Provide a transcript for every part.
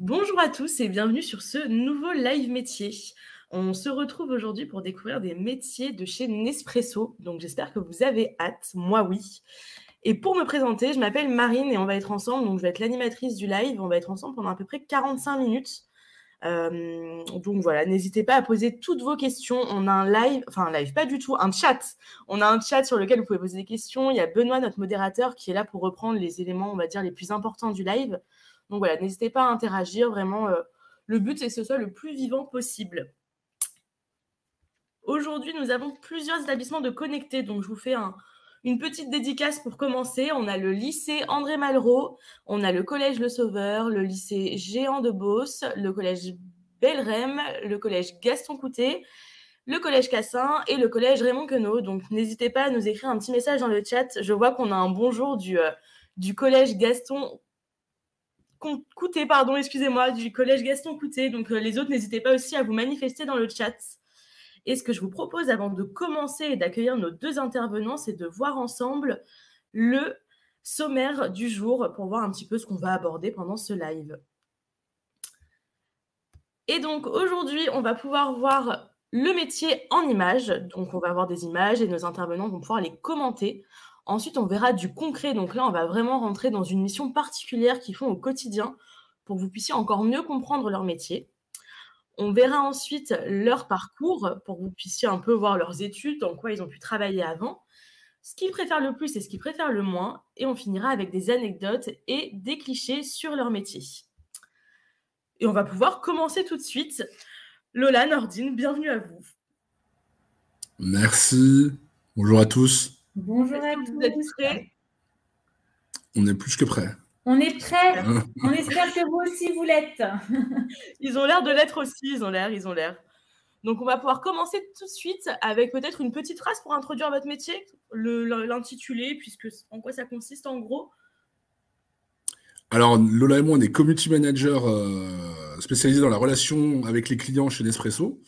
Bonjour à tous et bienvenue sur ce nouveau live métier. On se retrouve aujourd'hui pour découvrir des métiers de chez Nespresso. Donc j'espère que vous avez hâte, moi oui. Et pour me présenter, je m'appelle Marine et on va être ensemble. Donc je vais être l'animatrice du live. On va être ensemble pendant à peu près 45 minutes. Donc voilà, n'hésitez pas à poser toutes vos questions. On a un live, pas du tout, un chat. On a un chat sur lequel vous pouvez poser des questions. Il y a Benoît, notre modérateur, qui est là pour reprendre les éléments, on va dire, les plus importants du live. Donc voilà, n'hésitez pas à interagir. Vraiment, le but, c'est que ce soit le plus vivant possible. Aujourd'hui, nous avons plusieurs établissements de connectés. Donc je vous fais une petite dédicace pour commencer. On a le lycée André Malraux, on a le collège Le Sauveur, le lycée Géant de Beauce, le collège Belrem, le collège Gaston Coutet, le collège Cassin et le collège Raymond Queneau. Donc n'hésitez pas à nous écrire un petit message dans le chat. Je vois qu'on a un bonjour du collège Gaston Coutet, du collège Gaston Coutet. Donc les autres, n'hésitez pas aussi à vous manifester dans le chat. Et ce que je vous propose avant de commencer et d'accueillir nos deux intervenants, c'est de voir ensemble le sommaire du jour pour voir un petit peu ce qu'on va aborder pendant ce live. Et donc aujourd'hui, on va pouvoir voir le métier en images. Donc on va voir des images et nos intervenants vont pouvoir les commenter. Ensuite, on verra du concret. Donc là, on va vraiment rentrer dans une mission particulière qu'ils font au quotidien pour que vous puissiez encore mieux comprendre leur métier. On verra ensuite leur parcours pour que vous puissiez un peu voir leurs études, dans quoi ils ont pu travailler avant, ce qu'ils préfèrent le plus et ce qu'ils préfèrent le moins. Et on finira avec des anecdotes et des clichés sur leur métier. Et on va pouvoir commencer tout de suite. Lola, Nordine, bienvenue à vous. Merci. Bonjour à tous. Bonjour à tous. Vous êtes prêts ? On est plus que prêts. On est prêts. On espère que vous aussi vous l'êtes. Ils ont l'air de l'être aussi, ils ont l'air. Donc, on va pouvoir commencer tout de suite avec peut-être une petite phrase pour introduire votre métier, l'intitulé, puisque en quoi ça consiste en gros. Alors, Lola et moi, on est community manager spécialisé dans la relation avec les clients chez Nespresso.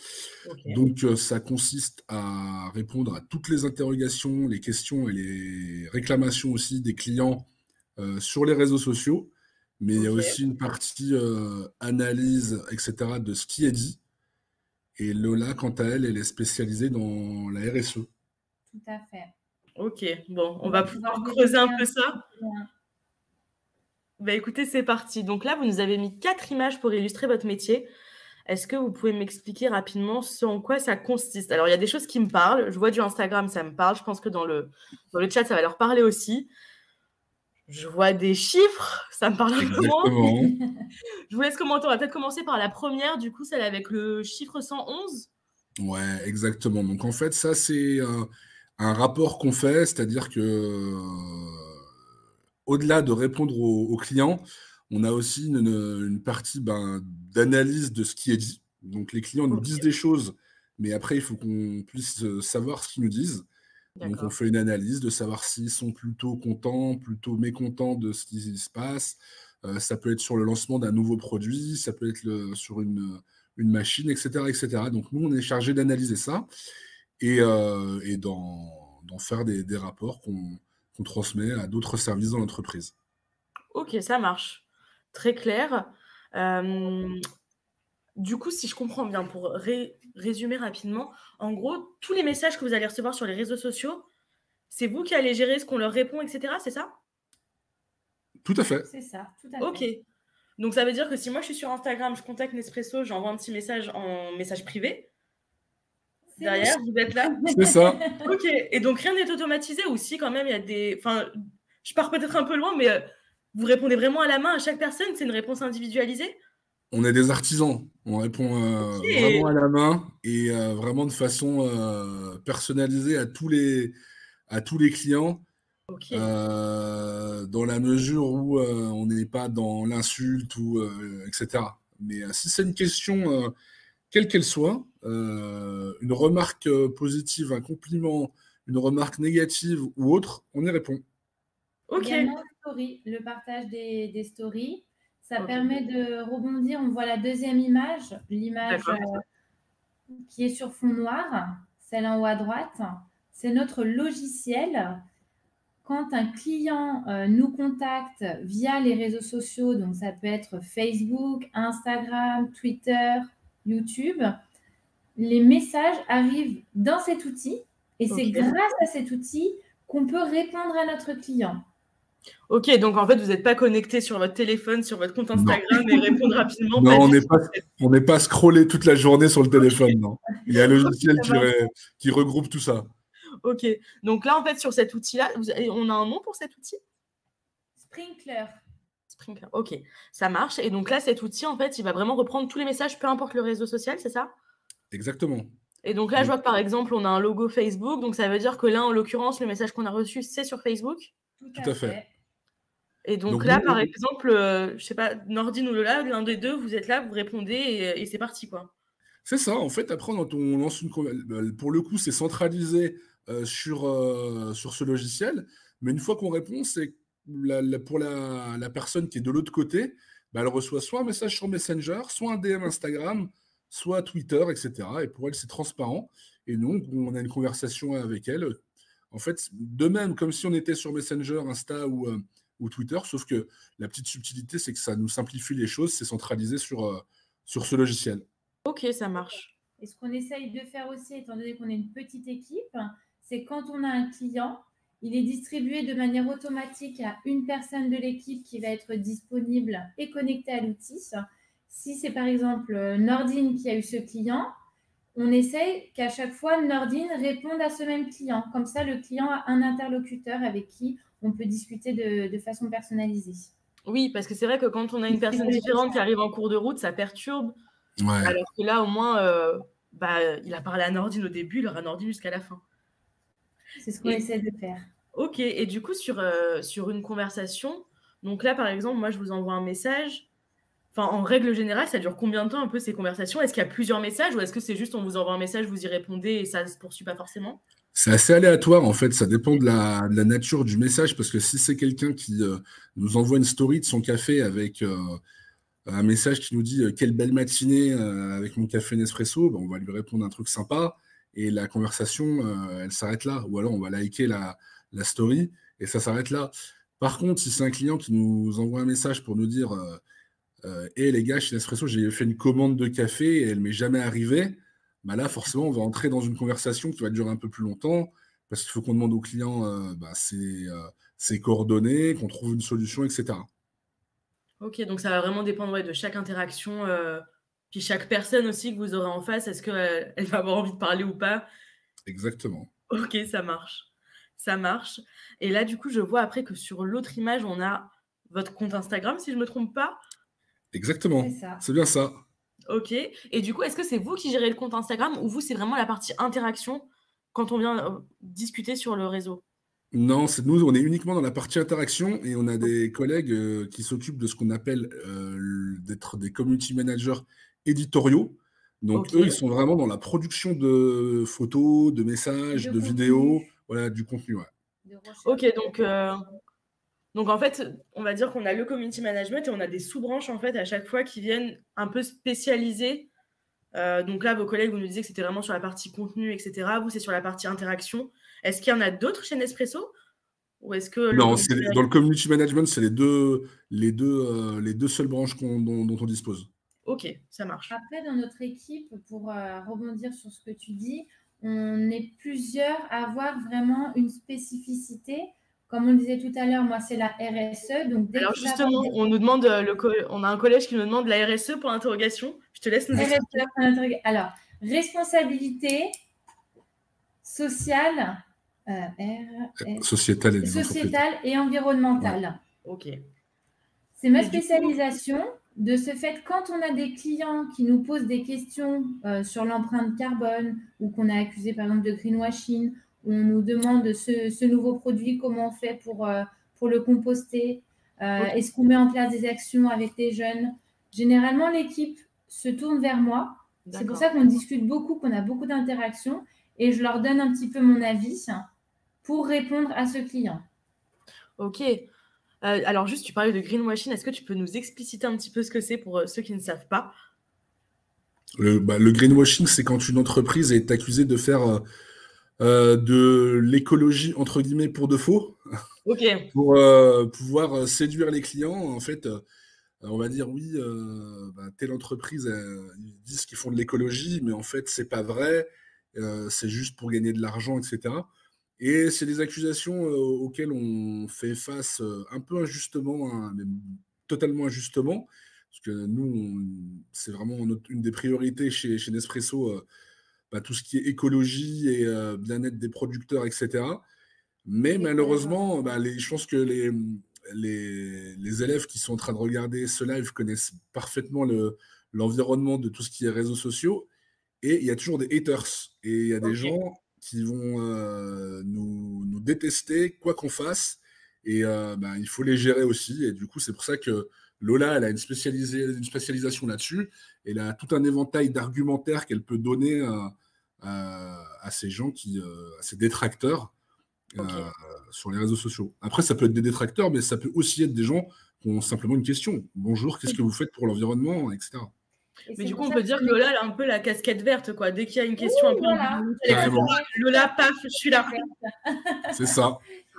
Okay. Donc, ça consiste à répondre à toutes les interrogations, les questions et les réclamations aussi des clients sur les réseaux sociaux. Mais il y a aussi une partie analyse, etc., de ce qui est dit. Et Lola, quant à elle, elle est spécialisée dans la RSE. Tout à fait. Ok, bon, on va pouvoir creuser un peu ça. Bah, écoutez, c'est parti. Donc là, vous nous avez mis 4 images pour illustrer votre métier. Est-ce que vous pouvez m'expliquer rapidement en quoi ça consiste? Alors, il y a des choses qui me parlent. Je vois du Instagram, ça me parle. Je pense que dans le chat, ça va leur parler aussi. Je vois des chiffres, ça me parle un peu moins. Je vous laisse commenter. On va peut-être commencer par la première, du coup, celle avec le chiffre 111. Ouais, exactement. Donc, en fait, ça, c'est un rapport qu'on fait, c'est-à-dire que au-delà de répondre aux clients, on a aussi une partie d'analyse de ce qui est dit. Donc, les clients nous disent des choses, mais après, il faut qu'on puisse savoir ce qu'ils nous disent. Donc, on fait une analyse de savoir s'ils sont plutôt contents, plutôt mécontents de ce qui se passe. Ça peut être sur le lancement d'un nouveau produit, ça peut être sur une machine, etc., etc. Donc, nous, on est chargé d'analyser ça et d'en faire des rapports qu'on transmet à d'autres services dans l'entreprise. Ok, ça marche. Très clair. Du coup, si je comprends bien, pour résumer rapidement, en gros, tous les messages que vous allez recevoir sur les réseaux sociaux, c'est vous qui allez gérer ce qu'on leur répond, etc., c'est ça? Tout à fait. C'est ça, tout à fait. Ok. Donc, ça veut dire que si moi, je suis sur Instagram, je contacte Nespresso, j'envoie un petit message en message privé. Derrière, vous êtes là. C'est ça. Ok. Et donc, rien n'est automatisé ou si, quand même, il y a des... Enfin, je pars peut-être un peu loin, mais vous répondez vraiment à la main à chaque personne? C'est une réponse individualisée? On est des artisans. On répond vraiment à la main et vraiment de façon personnalisée à tous les clients. Okay. Dans la mesure où on n'est pas dans l'insulte ou etc. Mais si c'est une question quelle qu'elle soit, une remarque positive, un compliment, une remarque négative ou autre, on y répond. Ok. Également, le partage des stories, ça permet de rebondir. On voit la deuxième image, l'image qui est sur fond noir, celle en haut à droite. C'est notre logiciel quand un client nous contacte via les réseaux sociaux, donc ça peut être Facebook, Instagram, Twitter, YouTube, les messages arrivent dans cet outil et c'est grâce à cet outil qu'on peut répondre à notre client. Ok, donc en fait, vous n'êtes pas connecté sur votre téléphone, sur votre compte Instagram et répondre rapidement. Non, on n'est pas scrollé toute la journée sur le téléphone, non. Il y a un logiciel qui regroupe tout ça. Ok, donc là, en fait, sur cet outil-là, on a un nom pour cet outil? Sprinkler. Sprinkler, ok, ça marche. Et donc là, cet outil, en fait, il va vraiment reprendre tous les messages, peu importe le réseau social, c'est ça? Exactement. Et donc là, je vois que par exemple, on a un logo Facebook, donc ça veut dire que là, en l'occurrence, le message qu'on a reçu, c'est sur Facebook? Tout à fait. Et donc là, par exemple, je sais pas, Nordine ou Lola, l'un des deux, vous êtes là, vous répondez et c'est parti, quoi. C'est ça. En fait, après, on lance pour le coup, c'est centralisé sur ce logiciel. Mais une fois qu'on répond, c'est pour la personne qui est de l'autre côté, elle reçoit soit un message sur Messenger, soit un DM Instagram, soit Twitter, etc. Et pour elle, c'est transparent. Et nous, on a une conversation avec elle. En fait, de même, comme si on était sur Messenger, Insta ou Twitter, sauf que la petite subtilité, c'est que ça nous simplifie les choses, c'est centralisé sur ce logiciel. Ok, ça marche. Et ce qu'on essaye de faire aussi, étant donné qu'on est une petite équipe, c'est quand on a un client, il est distribué de manière automatique à une personne de l'équipe qui va être disponible et connectée à l'outil. Si c'est par exemple Nordine qui a eu ce client, on essaye qu'à chaque fois, Nordine réponde à ce même client. Comme ça, le client a un interlocuteur avec qui on peut discuter de façon personnalisée. Oui, parce que c'est vrai que quand on a une personne différente qui arrive en cours de route, ça perturbe. Ouais. Alors que là, au moins, il a parlé à Nordine au début, il aura Nordine jusqu'à la fin. C'est ce qu'on essaie de faire. Ok, et du coup, sur une conversation, donc là, par exemple, moi, je vous envoie un message. Enfin, en règle générale, ça dure combien de temps un peu ces conversations? Est-ce qu'il y a plusieurs messages ou est-ce que c'est juste on vous envoie un message, vous y répondez et ça ne se poursuit pas forcément? C'est assez aléatoire, en fait. Ça dépend de la nature du message, parce que si c'est quelqu'un qui nous envoie une story de son café avec un message qui nous dit quelle belle matinée avec mon café Nespresso, on va lui répondre un truc sympa et la conversation, elle s'arrête là. Ou alors on va liker la story et ça s'arrête là. Par contre, si c'est un client qui nous envoie un message pour nous dire hey, les gars, chez Nespresso, j'ai fait une commande de café et elle ne m'est jamais arrivée, là, forcément, on va entrer dans une conversation qui va durer un peu plus longtemps parce qu'il faut qu'on demande au client ses coordonnées, qu'on trouve une solution, etc. Ok, donc ça va vraiment dépendre de chaque interaction, puis chaque personne aussi que vous aurez en face, est-ce qu'elle va avoir envie de parler ou pas? Exactement. Ok, ça marche. Ça marche. Et là, du coup, je vois après que sur l'autre image, on a votre compte Instagram, si je ne me trompe pas. Exactement. C'est bien ça. Ok. Et du coup, est-ce que c'est vous qui gérez le compte Instagram ou vous, c'est vraiment la partie interaction quand on vient discuter sur le réseau? Non, nous, on est uniquement dans la partie interaction et on a des collègues qui s'occupent de ce qu'on appelle d'être des community managers éditoriaux. Donc, eux, ils sont vraiment dans la production de photos, de messages, de vidéos, voilà, du contenu. Ouais. Ok, donc en fait, on va dire qu'on a le community management et on a des sous-branches en fait à chaque fois qui viennent un peu spécialiser. Donc là, vos collègues, vous nous disiez que c'était vraiment sur la partie contenu, etc. Vous, c'est sur la partie interaction. Est-ce qu'il y en a d'autres chez Nespresso? Ou est-ce que non, dans le community management, c'est les deux seules branches dont on dispose. Ok, ça marche. Après, dans notre équipe, pour rebondir sur ce que tu dis, on est plusieurs à avoir vraiment une spécificité. Comme on disait tout à l'heure, moi, c'est la RSE. Donc alors justement, on nous demande, on a un collège qui nous demande la RSE pour l'interrogation. Je te laisse nous expliquer. Alors, responsabilité sociale, sociétale et environnementale. Ouais. Ok. C'est ma spécialisation. De ce fait, quand on a des clients qui nous posent des questions sur l'empreinte carbone ou qu'on a accusé par exemple de greenwashing, où on nous demande ce nouveau produit, comment on fait pour le composter, est-ce qu'on met en place des actions avec des jeunes? Généralement, l'équipe se tourne vers moi. C'est pour ça qu'on discute beaucoup, qu'on a beaucoup d'interactions et je leur donne un petit peu mon avis pour répondre à ce client. Ok. Alors juste, tu parlais de greenwashing. Est-ce que tu peux nous expliciter un petit peu ce que c'est pour ceux qui ne savent pas? Le greenwashing, c'est quand une entreprise est accusée de faire de l'écologie, entre guillemets, pour de faux, Ok. pour pouvoir séduire les clients. En fait, on va dire, oui, telle entreprise, ils disent qu'ils font de l'écologie, mais en fait, c'est pas vrai. C'est juste pour gagner de l'argent, etc. Et c'est des accusations auxquelles on fait face un peu injustement, hein, même totalement injustement, parce que nous, c'est vraiment une des priorités chez Nespresso, tout ce qui est écologie et bien-être des producteurs, etc. Mais malheureusement, je pense que les élèves qui sont en train de regarder ce live connaissent parfaitement l'environnement de tout ce qui est réseaux sociaux. Et il y a toujours des haters. Et il y a des gens qui vont nous détester, quoi qu'on fasse. Et il faut les gérer aussi. Et du coup, c'est pour ça que Lola, elle a une spécialisation là-dessus. Elle a tout un éventail d'argumentaires qu'elle peut donner à ces gens, à ces détracteurs sur les réseaux sociaux. Après, ça peut être des détracteurs, mais ça peut aussi être des gens qui ont simplement une question. Bonjour, qu'est-ce que vous faites pour l'environnement, etc. Mais du coup, on peut dire que Lola, elle a un peu la casquette verte, quoi. Dès qu'il y a une question un peu... Lola, paf, je suis là. C'est ça.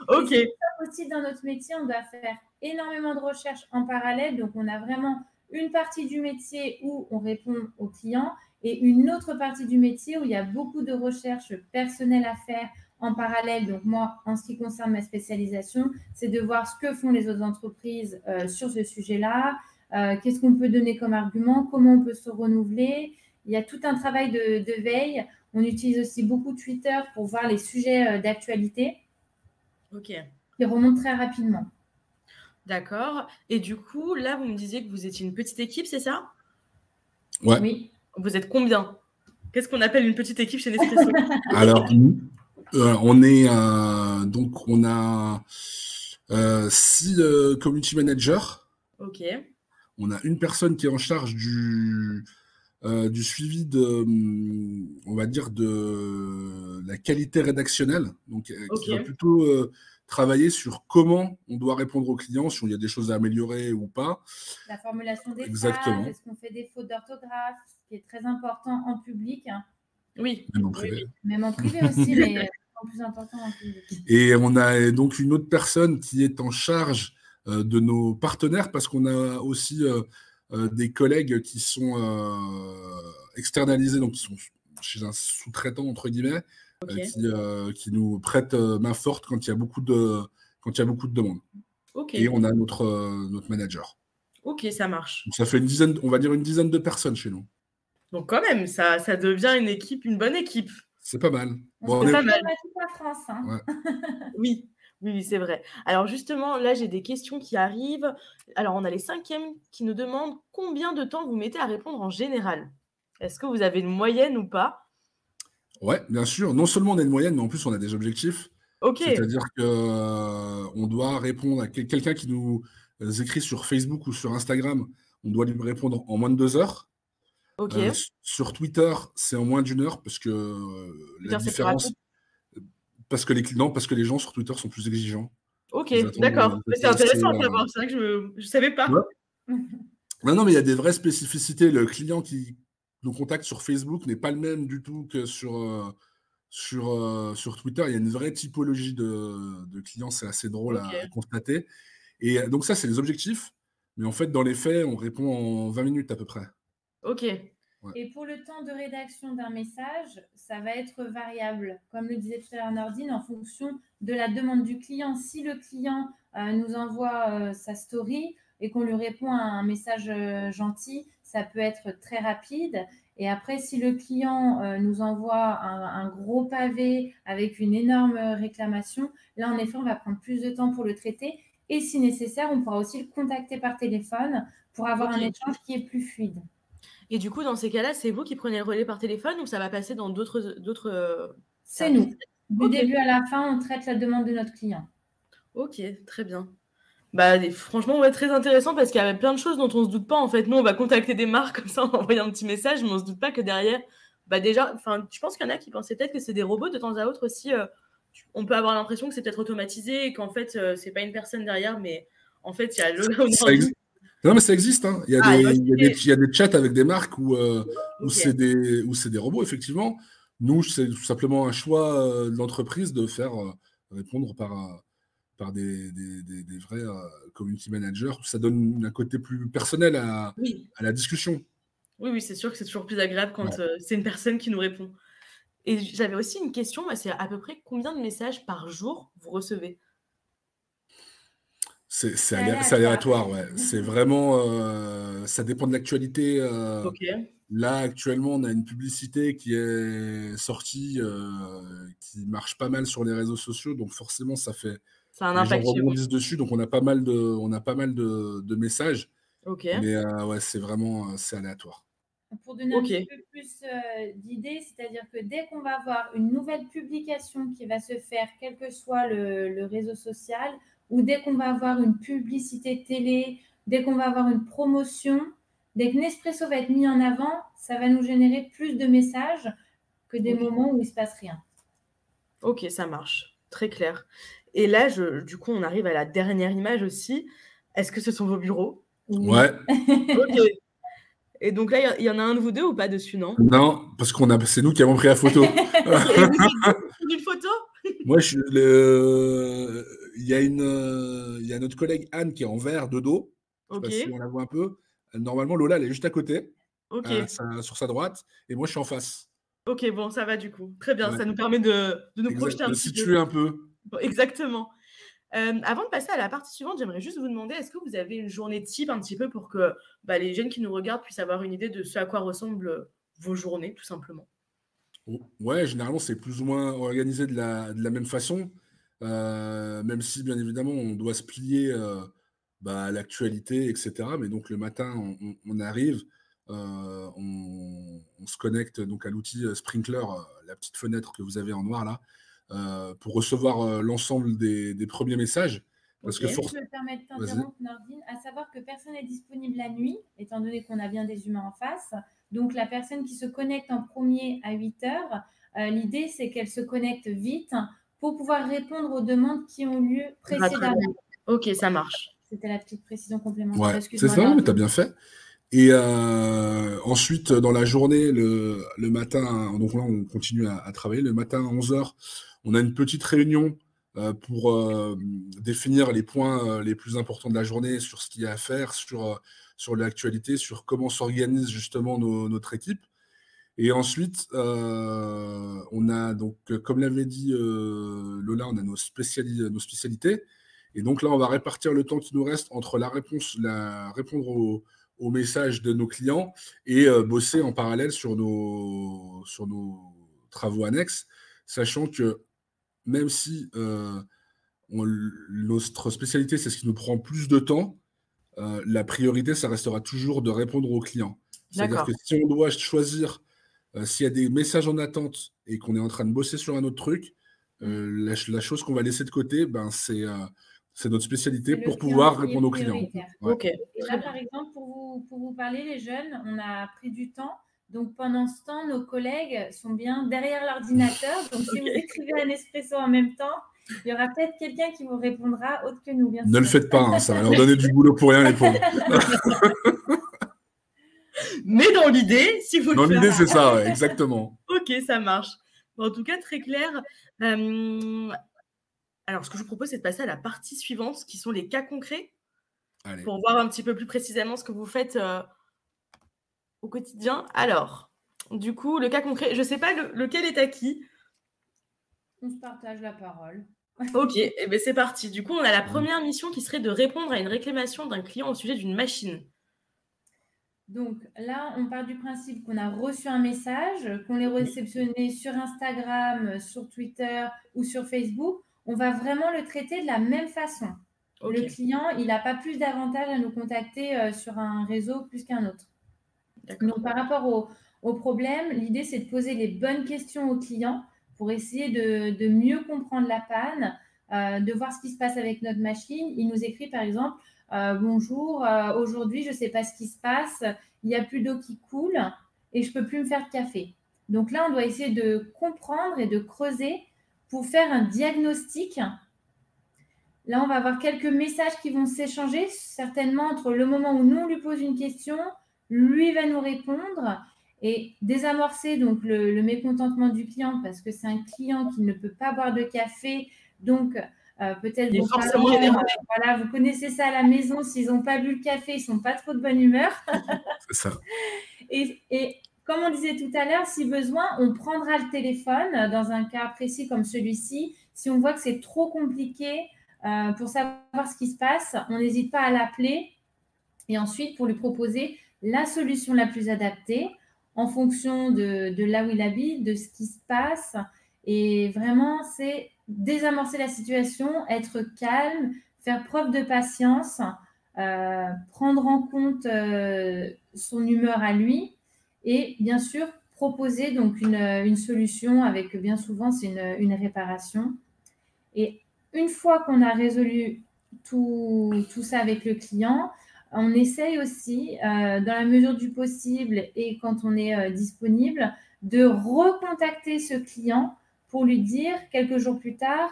Ok. C'est ça aussi, dans notre métier, on doit faire énormément de recherches en parallèle. Donc, on a vraiment une partie du métier où on répond aux clients et une autre partie du métier où il y a beaucoup de recherches personnelles à faire en parallèle. Donc, moi, en ce qui concerne ma spécialisation, c'est de voir ce que font les autres entreprises sur ce sujet-là. Qu'est-ce qu'on peut donner comme argument, comment on peut se renouveler. Il y a tout un travail de veille. On utilise aussi beaucoup Twitter pour voir les sujets d'actualité qui remontent très rapidement. D'accord. Et du coup, là, vous me disiez que vous étiez une petite équipe, c'est ça? Ouais. Oui. Vous êtes combien? Qu'est-ce qu'on appelle une petite équipe chez Nespresso? Alors, on est donc on a 6 community managers. Ok. On a une personne qui est en charge du suivi on va dire, de la qualité rédactionnelle, donc qui va plutôt travailler sur comment on doit répondre aux clients, si il y a des choses à améliorer ou pas. La formulation des Exactement. phrases, est-ce qu'on fait des fautes d'orthographe, ce qui est très important en public. Oui. Même en privé. Même en privé aussi, mais plus important en public. Et on a donc une autre personne qui est en charge de nos partenaires, parce qu'on a aussi des collègues qui sont externalisés, donc qui sont chez un sous-traitant, entre guillemets, qui nous prêtent main forte quand il y a beaucoup de demandes. Et on a notre manager. Ok, ça marche. Donc ça fait on va dire une dizaine de personnes chez nous. Donc quand même, ça devient une bonne équipe. C'est pas mal. On est pas mal. Toute la France. Hein. Ouais. Oui, c'est vrai. Alors justement, là, j'ai des questions qui arrivent. Alors, on a les 5e qui nous demandent combien de temps vous mettez à répondre en général. Est-ce que vous avez une moyenne ou pas? Ouais, bien sûr. Non seulement on a une moyenne, mais en plus, on a des objectifs. Ok. C'est-à-dire qu'on doit répondre à quelqu'un qui nous écrit sur Facebook ou sur Instagram. On doit lui répondre en moins de 2 heures. Ok. Sur Twitter, c'est en moins d'1 heure, parce que la différence... Parce que les gens sur Twitter sont plus exigeants. Ok, d'accord. C'est intéressant à savoir, c'est vrai que je ne savais pas. Ouais. Non, mais il y a des vraies spécificités. Le client qui nous contacte sur Facebook n'est pas le même du tout que sur Twitter. Il y a une vraie typologie de clients, c'est assez drôle à constater. Et donc ça, c'est les objectifs. Mais en fait, dans les faits, on répond en 20 minutes à peu près. Ok. Ouais. Et pour le temps de rédaction d'un message, ça va être variable, comme le disait tout à l'heure Nordine, en fonction de la demande du client. Si le client nous envoie sa story et qu'on lui répond à un message gentil, ça peut être très rapide. Et après, si le client nous envoie un gros pavé avec une énorme réclamation, là, en effet, on va prendre plus de temps pour le traiter. Et si nécessaire, on pourra aussi le contacter par téléphone pour avoir un échange qui est plus fluide. Et du coup, dans ces cas-là, c'est vous qui prenez le relais par téléphone ou ça va passer dans d'autres C'est nous. Du début à la fin, on traite la demande de notre client. Ok, très bien. Franchement, très intéressant parce qu'il y a plein de choses dont on ne se doute pas. En fait, nous, on va contacter des marques comme ça, on va envoyer un petit message, mais on ne se doute pas que derrière, déjà, je pense qu'il y en a qui pensaient peut-être que c'est des robots de temps à autre aussi. On peut avoir l'impression que c'est peut-être automatisé et qu'en fait, c'est pas une personne derrière, mais en fait, il y a le... Non, mais ça existe. Hein. Il y a des chats avec des marques où c'est des robots, effectivement. Nous, c'est tout simplement un choix de l'entreprise de faire répondre par des vrais community managers. Ça donne un côté plus personnel Oui, à la discussion. oui, oui, c'est sûr que c'est toujours plus agréable quand Ouais. c'est une personne qui nous répond. Et j'avais aussi une question, moi, c'est à peu près combien de messages par jour vous recevez? C'est aléatoire. aléatoire, ouais. C'est vraiment, ça dépend de l'actualité. Ok, Là, actuellement, on a une publicité qui est sortie, qui marche pas mal sur les réseaux sociaux, donc forcément, ça a un les gens impact chez vous. rebondissent dessus, donc on a pas mal de messages, Ok, mais ouais, c'est vraiment, c'est aléatoire. Pour donner un ok, petit peu plus d'idées, c'est-à-dire que dès qu'on va avoir une nouvelle publication qui va se faire, quel que soit le réseau social, ou dès qu'on va avoir une publicité télé, dès qu'on va avoir une promotion, dès que Nespresso va être mis en avant, ça va nous générer plus de messages que des ok, moments où il ne se passe rien. ok, ça marche, très clair. Et là, du coup, on arrive à la dernière image aussi. Est-ce que ce sont vos bureaux? Oui. Ouais, Ok. Et donc là, il y en a un de vous deux ou pas dessus, non? non, parce c'est nous qui avons pris la photo. Ok, et vous êtes deux sur une photo? Moi, il y a notre collègue Anne qui est en vert de dos. Je sais Ok, pas si on la voit un peu. Normalement, Lola, elle est juste à côté, ok, sur sa droite, et moi, je suis en face. ok, bon, ça va du coup. Très bien, Ouais, ça nous permet de nous exact. projeter un De petit peu. situer un peu. Bon, exactement. Avant de passer à la partie suivante, j'aimerais juste vous demander, est-ce que vous avez une journée type un petit peu pour que les jeunes qui nous regardent puissent avoir une idée de ce à quoi ressemblent vos journées, tout simplement? Ouais, généralement, c'est plus ou moins organisé de la même façon, même si, bien évidemment, on doit se plier à l'actualité, etc. Mais donc, le matin, on arrive, on se connecte donc à l'outil Sprinkler, la petite fenêtre que vous avez en noir là, pour recevoir l'ensemble des premiers messages. Parce Ok, que Je me permets de Vas-y. t'interrompre, Nordine, à savoir que personne n'est disponible la nuit, étant donné qu'on a bien des humains en face. Donc, la personne qui se connecte en premier à 8 heures, l'idée, c'est qu'elle se connecte vite pour pouvoir répondre aux demandes qui ont lieu précédemment. ok, ça marche. C'était la petite précision complémentaire. Ouais, c'est Excuse-moi, ça, mais tu as Nordine. bien fait. Et ensuite, dans la journée, le matin, donc là, on continue à travailler. Le matin à 11 heures, on a une petite réunion pour définir les points les plus importants de la journée sur ce qu'il y a à faire, sur l'actualité, sur comment s'organise justement notre équipe. Et ensuite, on a donc, comme l'avait dit Lola, on a nos spécialités. Et donc là, on va répartir le temps qui nous reste entre répondre aux messages de nos clients et bosser en parallèle sur nos travaux annexes, sachant que même si notre spécialité, c'est ce qui nous prend plus de temps, la priorité, ça restera toujours de répondre aux clients. C'est-à-dire D'accord. que si on doit choisir s'il y a des messages en attente et qu'on est en train de bosser sur un autre truc, la chose qu'on va laisser de côté, c'est notre spécialité C'est le pour client pouvoir qui est répondre aux clients. prioritaire. Ouais. Ok, Et très là, bien. par exemple, pour vous parler, les jeunes, on a pris du temps. Donc, pendant ce temps, nos collègues sont bien derrière l'ordinateur. Donc, si vous écrivez un espresso en même temps, il y aura peut-être quelqu'un qui vous répondra autre que nous, bien Ne le sûr. faites pas, hein, ça va leur donner du boulot pour rien, les pauvres. Mais dans l'idée, si vous le Dans faites. l'idée, c'est ça, ouais, exactement. Ok, ça marche. Bon, en tout cas, très clair. Alors, ce que je vous propose, c'est de passer à la partie suivante, qui sont les cas concrets, Allez. pour voir un petit peu plus précisément ce que vous faites au quotidien. Alors, du coup, le cas concret, je ne sais pas lequel est à qui. On se partage la parole. Ok, et bien c'est parti. Du coup, on a la première mission qui serait de répondre à une réclamation d'un client au sujet d'une machine. Donc là, on part du principe qu'on a reçu un message, qu'on l'ait réceptionné sur Instagram, sur Twitter ou sur Facebook. On va vraiment le traiter de la même façon. Ok, Le client, il n'a pas plus d'avantage à nous contacter sur un réseau plus qu'un autre. d'accord. Donc, par rapport au problème, l'idée, c'est de poser les bonnes questions au client pour essayer de mieux comprendre la panne, de voir ce qui se passe avec notre machine. Il nous écrit, par exemple, bonjour, aujourd'hui, je ne sais pas ce qui se passe, il n'y a plus d'eau qui coule et je ne peux plus me faire de café. Donc là, on doit essayer de comprendre et de creuser pour faire un diagnostic. Là, on va avoir quelques messages qui vont s'échanger, certainement entre le moment où nous, on lui pose une question, lui va nous répondre. et désamorcer donc le mécontentement du client parce que c'est un client qui ne peut pas boire de café, donc peut-être vos parents, voilà, vous connaissez ça à la maison, s'ils n'ont pas bu le café, ils ne sont pas trop de bonne humeur. C'est ça. Et comme on disait tout à l'heure, si besoin, on prendra le téléphone dans un cas précis comme celui-ci. Si on voit que c'est trop compliqué pour savoir ce qui se passe, on n'hésite pas à l'appeler et ensuite pour lui proposer la solution la plus adaptée en fonction de là où il habite, de ce qui se passe. Et vraiment, c'est désamorcer la situation, être calme, faire preuve de patience, prendre en compte son humeur à lui et bien sûr proposer donc une solution avec bien souvent c'est une réparation. Et une fois qu'on a résolu tout ça avec le client, on essaye aussi, dans la mesure du possible et quand on est disponible, de recontacter ce client pour lui dire quelques jours plus tard,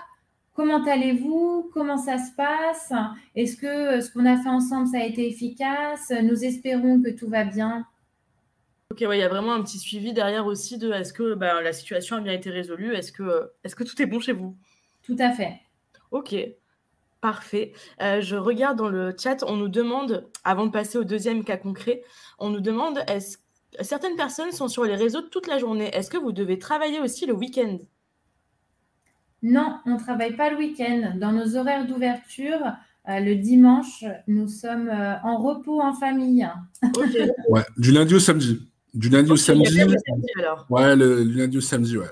comment allez-vous? Comment ça se passe? Est-ce que ce qu'on a fait ensemble, ça a été efficace? Nous espérons que tout va bien. Ok, ouais, il y a vraiment un petit suivi derrière aussi de est-ce que la situation a bien été résolue? Est-ce que tout est bon chez vous? Tout à fait. Ok. Parfait. Je regarde dans le chat, on nous demande, avant de passer au deuxième cas concret, on nous demande, certaines personnes sont sur les réseaux toute la journée. Est-ce que vous devez travailler aussi le week-end? Non, on ne travaille pas le week-end. Dans nos horaires d'ouverture, le dimanche, nous sommes en repos en famille. Okay. Ouais, du lundi au samedi. Du lundi au samedi. Le samedi alors. Ouais, le lundi au samedi, ouais.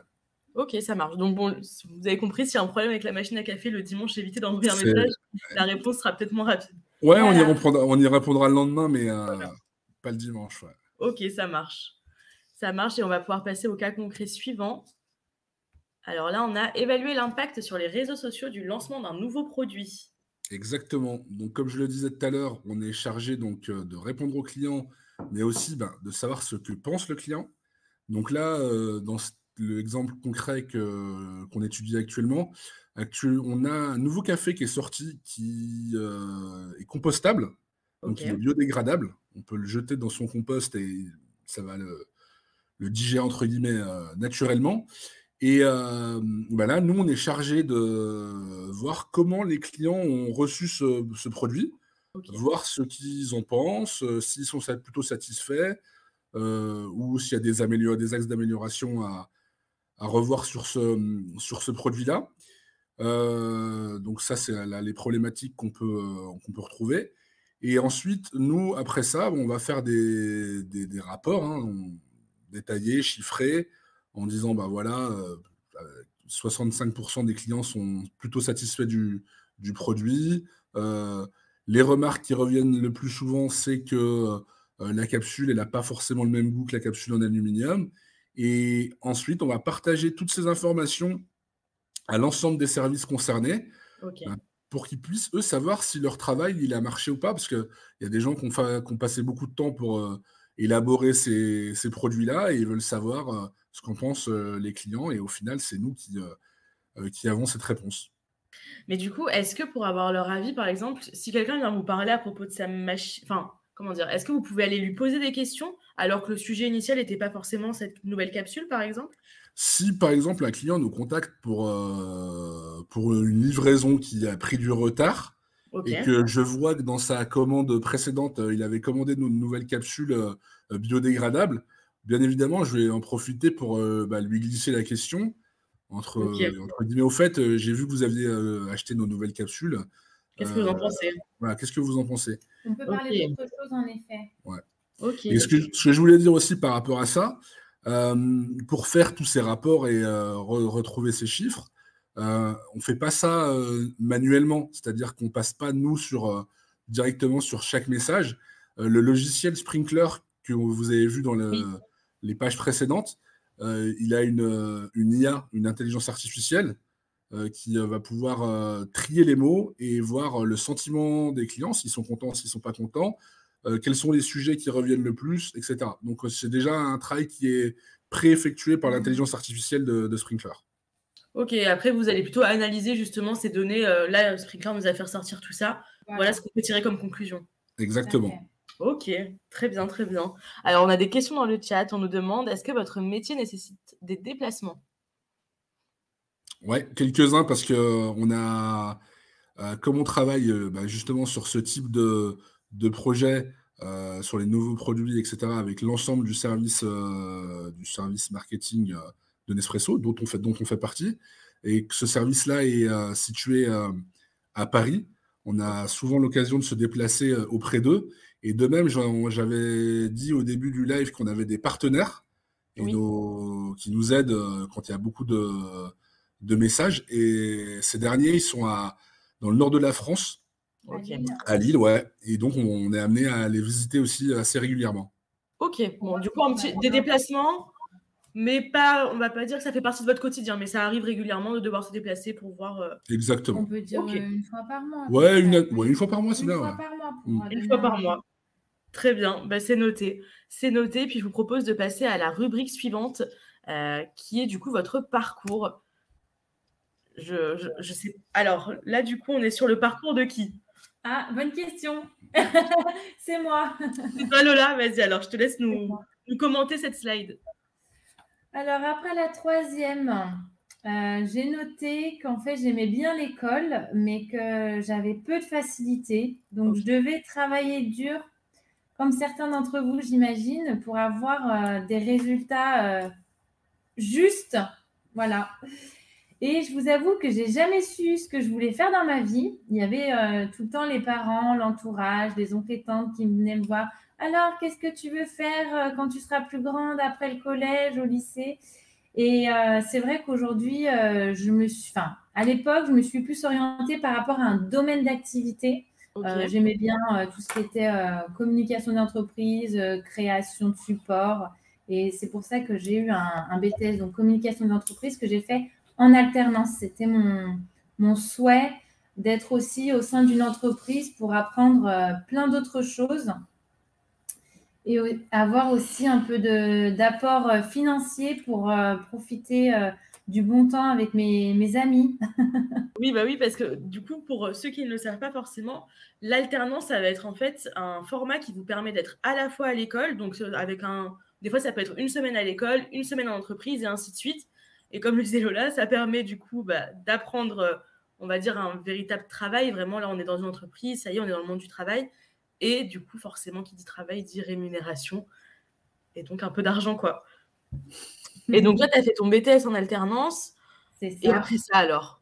Ok, ça marche. Donc bon, vous avez compris, s'il y a un problème avec la machine à café le dimanche, évitez d'envoyer un message. La réponse sera peut-être moins rapide. Ouais, voilà. on y répondra le lendemain, mais voilà. Pas le dimanche. Ouais. Ok, ça marche. Ça marche et on va pouvoir passer au cas concret suivant. Alors là, on a évalué l'impact sur les réseaux sociaux du lancement d'un nouveau produit. Exactement. Donc, comme je le disais tout à l'heure, on est chargé donc de répondre aux clients, mais aussi de savoir ce que pense le client. Donc là, dans l'exemple concret qu'on étudie actuellement, on a un nouveau café qui est sorti qui est compostable, donc il est biodégradable. On peut le jeter dans son compost et ça va le digérer entre guillemets naturellement. Et là, nous, on est chargé de voir comment les clients ont reçu ce produit, voir ce qu'ils en pensent, s'ils sont plutôt satisfaits, ou s'il y a des axes d'amélioration à revoir sur ce produit-là. Donc ça, c'est les problématiques qu'on peut retrouver. Et ensuite, nous, après ça, on va faire des rapports détaillés, chiffrés, en disant, 65% des clients sont plutôt satisfaits du produit. Les remarques qui reviennent le plus souvent, c'est que la capsule, elle n'a pas forcément le même goût que la capsule en aluminium. Et ensuite, on va partager toutes ces informations à l'ensemble des services concernés pour qu'ils puissent, eux, savoir si leur travail il a marché ou pas. Parce qu'il y a des gens qui ont passé beaucoup de temps pour élaborer ces produits-là et ils veulent savoir ce qu'en pensent les clients. Et au final, c'est nous qui avons cette réponse. Mais du coup, est-ce que pour avoir leur avis, par exemple, si quelqu'un vient vous parler à propos de sa machine, enfin, comment dire, est-ce que vous pouvez aller lui poser des questions alors que le sujet initial n'était pas forcément cette nouvelle capsule, par exemple? Si, par exemple, un client nous contacte pour une livraison qui a pris du retard et que je vois que dans sa commande précédente, il avait commandé une nouvelle capsule biodégradable, bien évidemment, je vais en profiter pour lui glisser la question entre guillemets. Au fait, j'ai vu que vous aviez acheté nos nouvelles capsules. Qu'est-ce que vous en pensez? Voilà, qu'est-ce que vous en pensez? On peut parler d'autre chose, en effet. Ouais. Et ce que je voulais dire aussi par rapport à ça, pour faire tous ces rapports et retrouver ces chiffres, on ne fait pas ça manuellement, c'est-à-dire qu'on ne passe pas, nous, directement sur chaque message. Le logiciel Sprinkler que vous avez vu dans les pages précédentes, il a une IA, une intelligence artificielle, qui va pouvoir trier les mots et voir le sentiment des clients, s'ils sont contents, s'ils ne sont pas contents, quels sont les sujets qui reviennent le plus, etc. Donc, c'est déjà un travail qui est pré-effectué par l'intelligence artificielle de Sprinkler. Ok, après, vous allez plutôt analyser justement ces données. Là, Sprinkler nous a fait ressortir tout ça. Voilà ce qu'on peut tirer comme conclusion. Exactement. Ok, très bien, très bien. Alors, on a des questions dans le chat. On nous demande, est-ce que votre métier nécessite des déplacements? Ouais, quelques-uns parce que comme on travaille justement sur ce type de projet, sur les nouveaux produits, etc., avec l'ensemble du service marketing de Nespresso, dont on fait partie, et que ce service-là est situé à Paris, on a souvent l'occasion de se déplacer auprès d'eux. Et de même, j'avais dit au début du live qu'on avait des partenaires Oui. qui nous aident quand il y a beaucoup de messages. Et ces derniers, ils sont dans le nord de la France, Ok. à Lille, ouais. Et donc, on est amené à les visiter aussi assez régulièrement. Ok. Bon, du coup, des déplacements, mais pas, on va pas dire que ça fait partie de votre quotidien, mais ça arrive régulièrement de devoir se déplacer pour voir. Exactement. On peut dire Ok. une fois par mois. Ouais, une fois par mois, c'est Une bien. fois Ouais. par mois pour Mm. Une donner fois par un- mois. Très bien, bah, c'est noté. C'est noté, puis je vous propose de passer à la rubrique suivante, qui est du coup votre parcours. Je sais. Alors là, du coup, on est sur le parcours de qui? Ah, bonne question. C'est moi. C'est toi, Lola? Vas-y, alors je te laisse C'est nous moi. commenter cette slide. Alors, après la troisième, j'ai noté qu'en fait, j'aimais bien l'école, mais que j'avais peu de facilité. Donc, je devais travailler dur, comme certains d'entre vous, j'imagine, pour avoir des résultats justes. Voilà. Et je vous avoue que j'ai jamais su ce que je voulais faire dans ma vie. Il y avait tout le temps les parents, l'entourage, les oncles et tantes qui venaient me voir. Alors, qu'est-ce que tu veux faire quand tu seras plus grande, après le collège, au lycée? Et c'est vrai qu'aujourd'hui, à l'époque, je me suis plus orientée par rapport à un domaine d'activité. Ok. J'aimais bien tout ce qui était communication d'entreprise, création de support. Et c'est pour ça que j'ai eu un BTS, donc communication d'entreprise, que j'ai fait en alternance. C'était mon souhait d'être aussi au sein d'une entreprise pour apprendre plein d'autres choses et avoir aussi un peu d'apport financier pour profiter du bon temps avec mes amis. Oui, bah oui, parce que du coup, pour ceux qui ne le savent pas forcément, l'alternance, ça va être en fait un format qui vous permet d'être à la fois à l'école, donc avec des fois, ça peut être une semaine à l'école, une semaine en entreprise et ainsi de suite. Et comme le disait Lola, ça permet du coup d'apprendre, on va dire, un véritable travail. Vraiment, là, on est dans une entreprise, ça y est, on est dans le monde du travail. Et du coup, forcément, qui dit travail dit rémunération. Et donc un peu d'argent, quoi. Et donc, toi, tu as fait ton BTS en alternance. C'est ça. Et après ça, alors?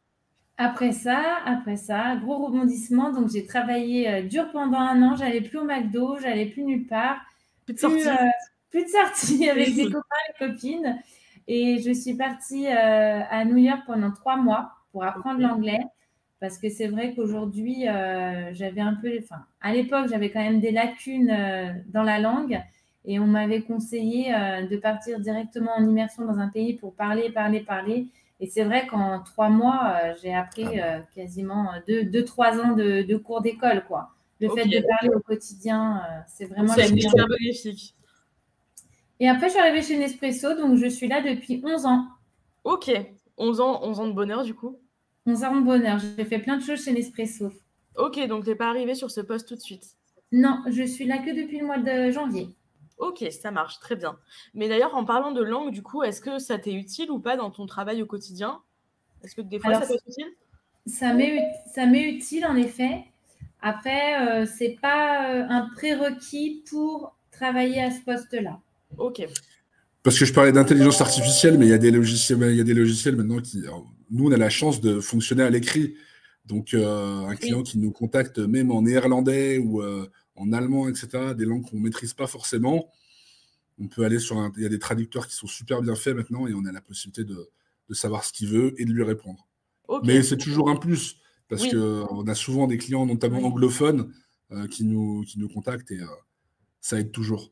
Après ça, gros rebondissement. Donc, j'ai travaillé dur pendant 1 an. J'allais plus au McDo, j'allais plus nulle part. Plus de sortie. Plus de sortie avec des copains et copines. Et je suis partie à New York pendant 3 mois pour apprendre l'anglais. Parce que c'est vrai qu'aujourd'hui, j'avais un peu... Enfin, à l'époque, j'avais quand même des lacunes dans la langue. Et on m'avait conseillé de partir directement en immersion dans un pays pour parler. Et c'est vrai qu'en 3 mois, j'ai appris quasiment 2-3 ans de cours d'école, quoi. Le fait de parler au quotidien, c'est vraiment la meilleure. C'est bénéfique. Et après, je suis arrivée chez Nespresso, donc je suis là depuis 11 ans. Ok, 11 ans de bonheur du coup. 11 ans de bonheur, j'ai fait plein de choses chez Nespresso. Ok, donc tu n'es pas arrivée sur ce poste tout de suite. Non, je suis là que depuis le mois de janvier. Ok, ça marche, très bien. Mais d'ailleurs, en parlant de langue, du coup, est-ce que ça t'est utile ou pas dans ton travail au quotidien? Est-ce que des fois, ça peut être utile? Ça m'est utile, en effet. Après, ce n'est pas un prérequis pour travailler à ce poste-là. Ok. Parce que je parlais d'intelligence artificielle, mais il y a des logiciels maintenant qui... Alors, nous, on a la chance de fonctionner à l'écrit. Donc, un client qui nous contacte même en néerlandais ou en allemand, etc., des langues qu'on ne maîtrise pas forcément, on peut aller il y a des traducteurs qui sont super bien faits maintenant et on a la possibilité de savoir ce qu'il veut et de lui répondre. Okay. Mais c'est toujours un plus parce qu'on a souvent des clients, notamment anglophones, qui nous contactent et ça aide toujours.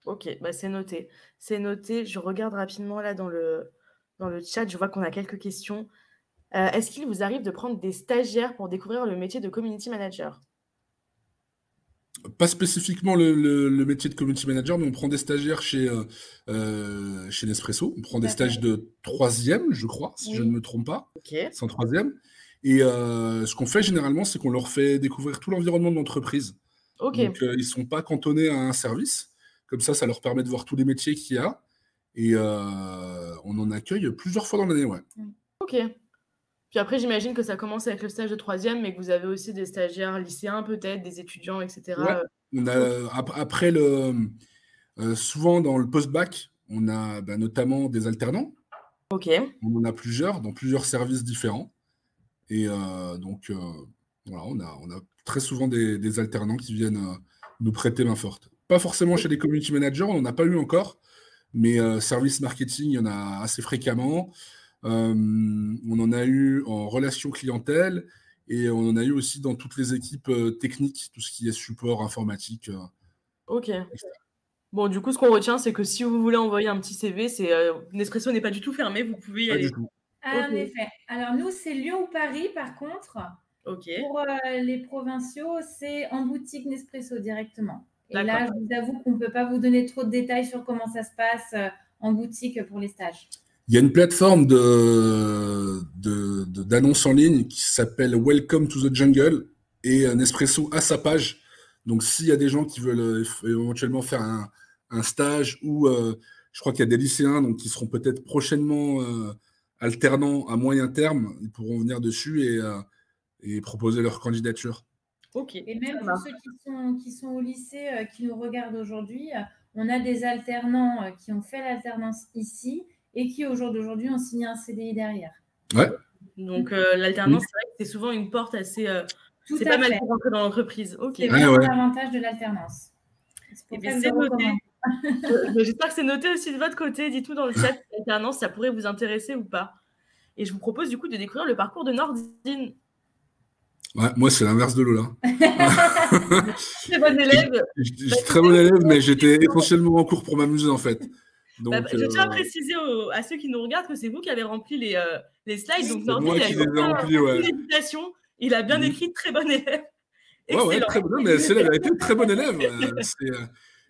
Ok, bah c'est noté. C'est noté. Je regarde rapidement là dans le chat. Je vois qu'on a quelques questions. Est-ce qu'il vous arrive de prendre des stagiaires pour découvrir le métier de community manager? Pas spécifiquement le métier de community manager, mais on prend des stagiaires chez Nespresso. On prend des stages de 3e, je crois, si je ne me trompe pas. Okay. C'est en 3e. Et ce qu'on fait généralement, c'est qu'on leur fait découvrir tout l'environnement de l'entreprise. Ok. Donc, ils ne sont pas cantonnés à un service. Comme ça leur permet de voir tous les métiers qu'il y a. Et on en accueille plusieurs fois dans l'année, ouais. Ok. Puis après, j'imagine que ça commence avec le stage de 3e, mais que vous avez aussi des stagiaires lycéens peut-être, des étudiants, etc. Ouais. On a, après, souvent dans le post-bac, on a notamment des alternants. Ok. On en a plusieurs, dans plusieurs services différents. Et donc, voilà, on a très souvent des alternants qui viennent nous prêter main forte. Pas forcément chez les community managers, on n'en a pas eu encore, mais service marketing, il y en a assez fréquemment. On en a eu en relation clientèle et on en a eu aussi dans toutes les équipes techniques, tout ce qui est support informatique. Ok. Bon, du coup, ce qu'on retient, c'est que si vous voulez envoyer un petit CV, Nespresso n'est pas du tout fermé, vous pouvez y Pas aller. du tout. En effet. Alors, nous, c'est Lyon ou Paris, par contre. Ok. Pour les provinciaux, c'est en boutique Nespresso directement. Et D'accord. là, je vous avoue qu'on ne peut pas vous donner trop de détails sur comment ça se passe en boutique pour les stages. Il y a une plateforme d'annonces en ligne qui s'appelle Welcome to the Jungle et Nespresso a sa page. Donc, s'il y a des gens qui veulent éventuellement faire un stage ou je crois qu'il y a des lycéens donc, qui seront peut-être prochainement alternants à moyen terme, ils pourront venir dessus et proposer leur candidature. Ok. Et même pour ceux qui sont au lycée, qui nous regardent aujourd'hui, on a des alternants qui ont fait l'alternance ici et qui, au jour d'aujourd'hui, ont signé un CDI derrière. Ouais. Donc, l'alternance, c'est vrai que c'est souvent une porte assez... c'est pas mal pour rentrer dans l'entreprise. Ok. C'est vraiment l'avantage de l'alternance. C'est noté. J'espère que c'est noté aussi de votre côté. Dites-nous dans le chat si l'alternance, ça pourrait vous intéresser ou pas. Et je vous propose du coup de découvrir le parcours de Nordine. Ouais, moi, c'est l'inverse de Lola. Très bonne élève. J'étais très bon élève, mais j'étais essentiellement en cours pour m'amuser, en fait. Donc, je tiens à préciser à ceux qui nous regardent que c'est vous qui avez rempli les slides. Donc, Nordine, moi qui les ai remplis, ouais. Il a bien écrit très bon élève. Ouais, très bon élève, mais c'est la vérité, très bon élève.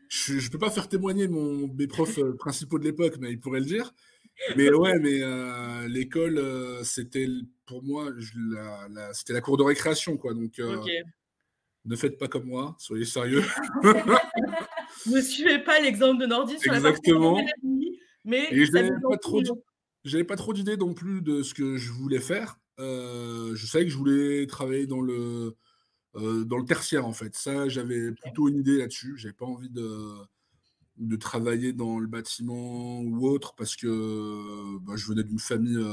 Je ne peux pas faire témoigner mes profs principaux de l'époque, mais ils pourraient le dire. Mais ouais, l'école, c'était pour moi, c'était la cour de récréation, quoi. Donc, ne faites pas comme moi, soyez sérieux. Ne suivez pas l'exemple de Nordine sur Exactement. la partie mais et j'avais pas trop d'idées non plus de ce que je voulais faire. Je savais que je voulais travailler dans le tertiaire, en fait. Ça, j'avais plutôt une idée là-dessus. J'avais pas envie de travailler dans le bâtiment ou autre parce que je venais d'une famille,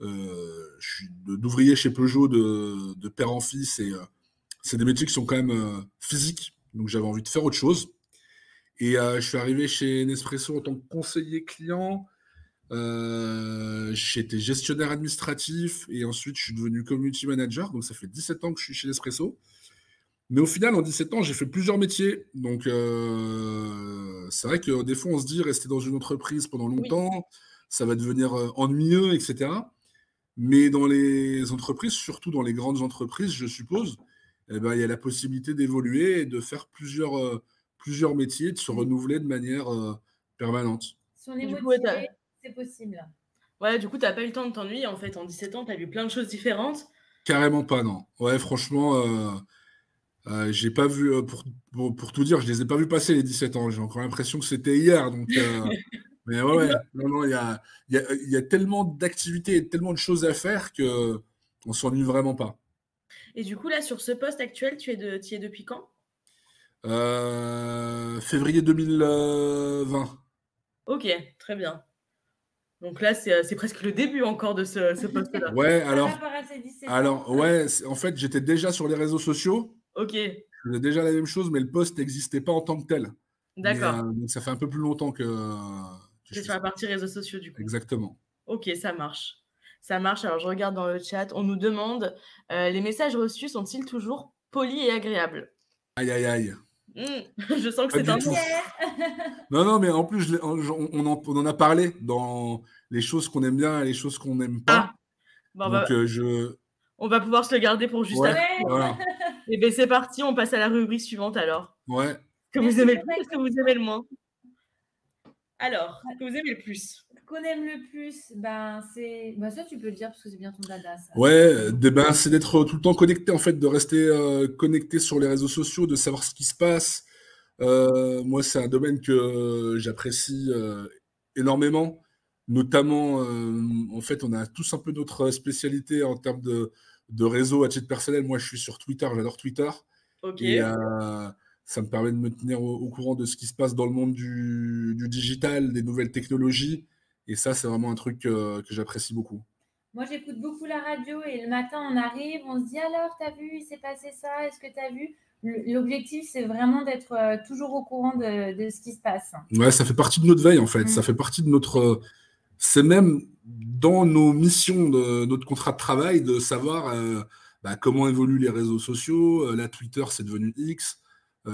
je suis d'ouvrier chez Peugeot de père en fils et c'est des métiers qui sont quand même physiques, donc j'avais envie de faire autre chose. Et je suis arrivé chez Nespresso en tant que conseiller client. J'étais gestionnaire administratif et ensuite je suis devenu community manager, donc ça fait 17 ans que je suis chez Nespresso. Mais au final, en 17 ans, j'ai fait plusieurs métiers. Donc, c'est vrai que des fois, on se dit, rester dans une entreprise pendant longtemps, ça va devenir ennuyeux, etc. Mais dans les entreprises, surtout dans les grandes entreprises, je suppose, il y a la possibilité d'évoluer et de faire plusieurs métiers, de se renouveler de manière permanente. Si on est motivé, c'est possible. Ouais, du coup, tu n'as pas eu le temps de t'ennuyer, en fait. En 17 ans, tu as vu plein de choses différentes. Carrément pas, non. Ouais, franchement... j'ai pas vu, pour tout dire, je les ai pas vus passer les 17 ans. J'ai encore l'impression que c'était hier. Donc, mais ouais, non, il y a tellement d'activités et tellement de choses à faire qu'on ne s'ennuie vraiment pas. Et du coup, là, sur ce poste actuel, tu y es depuis quand ? Février 2020. Ok, très bien. Donc là, c'est presque le début encore de ce poste-là. Ouais, en fait, j'étais déjà sur les réseaux sociaux. Ok. Je faisais déjà la même chose, mais le poste n'existait pas en tant que tel. D'accord. Donc ça fait un peu plus longtemps que c'est sur la partie réseaux sociaux, du coup. Exactement. Ok, ça marche. Ça marche. Alors, je regarde dans le chat. On nous demande, les messages reçus sont-ils toujours polis et agréables ? Aïe, aïe, aïe. Je sens que c'est un... Non, mais en plus, on en a parlé dans les choses qu'on aime bien et les choses qu'on n'aime pas. Bon, donc, on va pouvoir se le garder pour juste après. Voilà. Et bien, c'est parti. On passe à la rubrique suivante, alors. Ouais. Que vous aimez le plus, que vous aimez le moins. Alors, que vous aimez le plus. qu'on aime le plus, c'est... ça, tu peux le dire parce que c'est bien ton dada, ça. Ouais, c'est d'être tout le temps connecté, en fait, de rester connecté sur les réseaux sociaux, de savoir ce qui se passe. Moi, c'est un domaine que j'apprécie énormément. Notamment, en fait, on a tous un peu notre spécialité en termes de réseau à titre personnel. Moi, je suis sur Twitter, j'adore Twitter. Ok. Et ça me permet de me tenir au courant de ce qui se passe dans le monde du digital, des nouvelles technologies. Et ça, c'est vraiment un truc que j'apprécie beaucoup. Moi, j'écoute beaucoup la radio et le matin, on arrive, on se dit alors, t'as vu, il s'est passé ça, est-ce que t'as vu? L'objectif, c'est vraiment d'être toujours au courant de ce qui se passe. Ouais, ça fait partie de notre veille, en fait. Mm. Ça fait partie de notre... c'est même dans nos missions de notre contrat de travail de savoir comment évoluent les réseaux sociaux. Là, Twitter, c'est devenu X.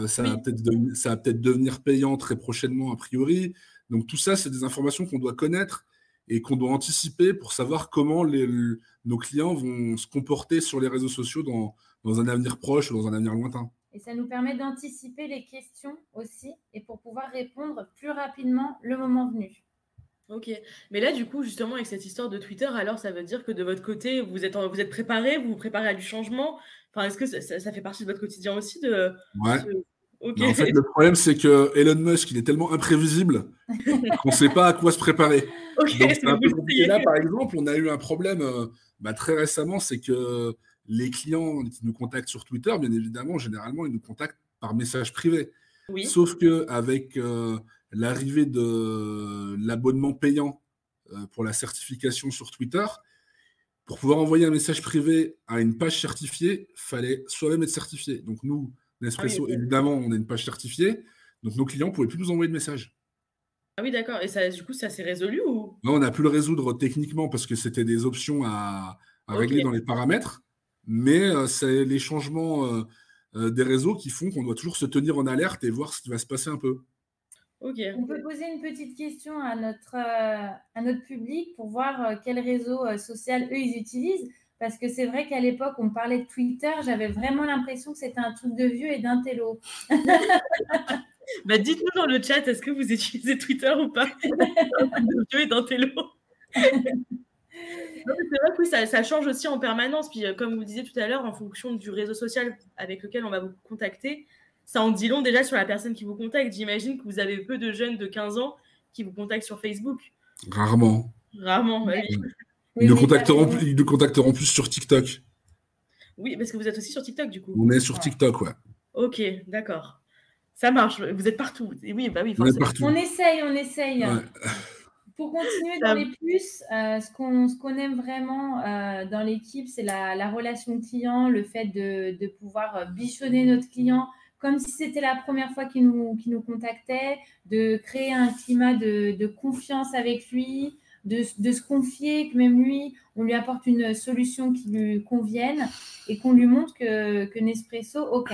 Ça va peut-être devenir payant très prochainement, a priori. Donc, tout ça, c'est des informations qu'on doit connaître et qu'on doit anticiper pour savoir comment nos clients vont se comporter sur les réseaux sociaux dans un avenir proche ou dans un avenir lointain. Et ça nous permet d'anticiper les questions aussi et pour pouvoir répondre plus rapidement le moment venu. Ok, mais là du coup justement avec cette histoire de Twitter, alors ça veut dire que de votre côté vous êtes préparé, vous vous préparez à du changement. Enfin, est-ce que ça fait partie de votre quotidien aussi de Ouais. Ok. Mais en fait, le problème c'est que Elon Musk, il est tellement imprévisible qu'on ne sait pas à quoi se préparer. Ok, donc c'est un peu compliqué. Là, par exemple, on a eu un problème très récemment, c'est que les clients qui nous contactent sur Twitter, bien évidemment, généralement, ils nous contactent par message privé. Oui. Sauf qu'avec l'arrivée de l'abonnement payant pour la certification sur Twitter, pour pouvoir envoyer un message privé à une page certifiée, il fallait soi-même être certifié. Donc nous, Nespresso, évidemment, on a une page certifiée. Donc nos clients ne pouvaient plus nous envoyer de messages. Ah oui, d'accord. Et ça, du coup, ça s'est résolu ou? Non, on a pu le résoudre techniquement parce que c'était des options à régler dans les paramètres. Mais c'est les changements des réseaux qui font qu'on doit toujours se tenir en alerte et voir ce qui va se passer un peu. Okay. On peut poser une petite question à notre public pour voir quel réseau social eux ils utilisent. Parce que c'est vrai qu'à l'époque, on parlait de Twitter, j'avais vraiment l'impression que c'était un truc de vieux et d'intello. Dites-nous dans le chat, est-ce que vous utilisez Twitter ou pas? Un truc de vieux et d'intello. Non, c'est vrai que oui, ça change aussi en permanence. Puis, comme vous disiez tout à l'heure, en fonction du réseau social avec lequel on va vous contacter, ça en dit long déjà sur la personne qui vous contacte. J'imagine que vous avez peu de jeunes de 15 ans qui vous contactent sur Facebook. Rarement. Rarement, oui. Ils nous contacteront plus sur TikTok. Oui, parce que vous êtes aussi sur TikTok, du coup. On est sur TikTok, ouais. Ok, d'accord. Ça marche. Vous êtes partout. Et oui, oui, forcément. On est partout. On essaye. Ouais. Pour continuer dans les plus, ce qu'on aime vraiment dans l'équipe, c'est la relation client, le fait de pouvoir bichonner notre client comme si c'était la première fois qu'il nous contactait, de créer un climat de confiance avec lui, de se confier, que même lui, on lui apporte une solution qui lui convienne et qu'on lui montre que Nespresso, ok,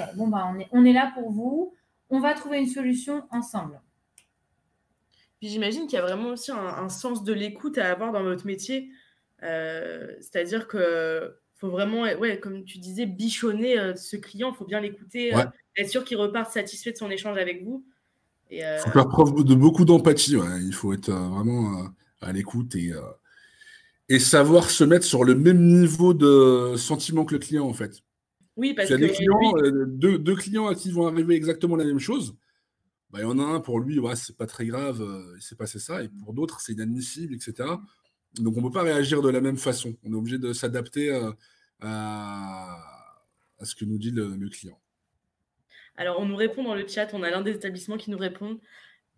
on est là pour vous, on va trouver une solution ensemble. Puis j'imagine qu'il y a vraiment aussi un sens de l'écoute à avoir dans votre métier. C'est-à-dire qu'il faut vraiment, comme tu disais, bichonner ce client. Il faut bien l'écouter, être sûr qu'il reparte satisfait de son échange avec vous. Il faut faire preuve de beaucoup d'empathie. Ouais. Il faut être vraiment à l'écoute et savoir se mettre sur le même niveau de sentiment que le client, en fait. Oui, parce que des clients, deux clients à qui vont arriver exactement la même chose. Il y en a un, pour lui, c'est pas très grave, il s'est passé ça, et pour d'autres, c'est inadmissible, etc. Donc, on ne peut pas réagir de la même façon. On est obligé de s'adapter à ce que nous dit le client. Alors, on nous répond dans le chat, on a l'un des établissements qui nous répond.